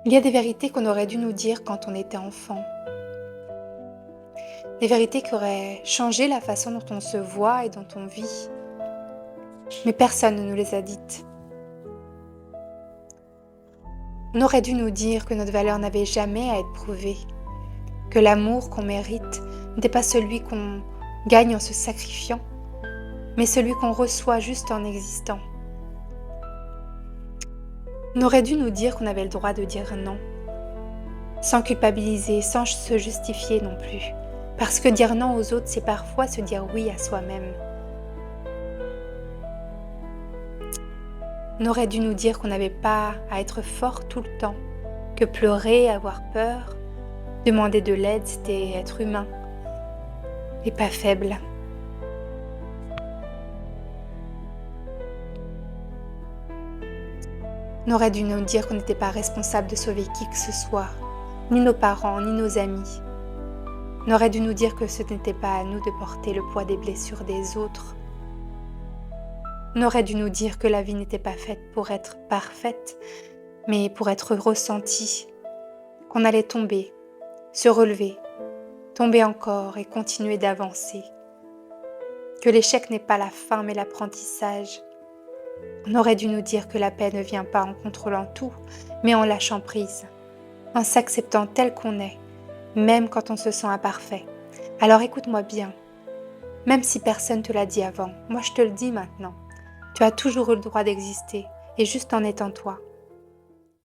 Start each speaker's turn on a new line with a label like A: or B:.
A: Il y a des vérités qu'on aurait dû nous dire quand on était enfant. Des vérités qui auraient changé la façon dont on se voit et dont on vit. Mais personne ne nous les a dites. On aurait dû nous dire que notre valeur n'avait jamais à être prouvée, que l'amour qu'on mérite n'était pas celui qu'on gagne en se sacrifiant, mais celui qu'on reçoit juste en existant. On aurait dû nous dire qu'on avait le droit de dire non, sans culpabiliser, sans se justifier non plus. Parce que dire non aux autres, c'est parfois se dire oui à soi-même. On aurait dû nous dire qu'on n'avait pas à être fort tout le temps, que pleurer, avoir peur, demander de l'aide, c'était être humain et pas faible. On aurait dû nous dire qu'on n'était pas responsable de sauver qui que ce soit, ni nos parents, ni nos amis. On aurait dû nous dire que ce n'était pas à nous de porter le poids des blessures des autres. On aurait dû nous dire que la vie n'était pas faite pour être parfaite, mais pour être ressentie, qu'on allait tomber, se relever, tomber encore et continuer d'avancer, que l'échec n'est pas la fin mais l'apprentissage. On aurait dû nous dire que la paix ne vient pas en contrôlant tout, mais en lâchant prise, en s'acceptant tel qu'on est, même quand on se sent imparfait. Alors écoute-moi bien, même si personne ne te l'a dit avant, moi je te le dis maintenant. Tu as toujours eu le droit d'exister, et juste en étant toi.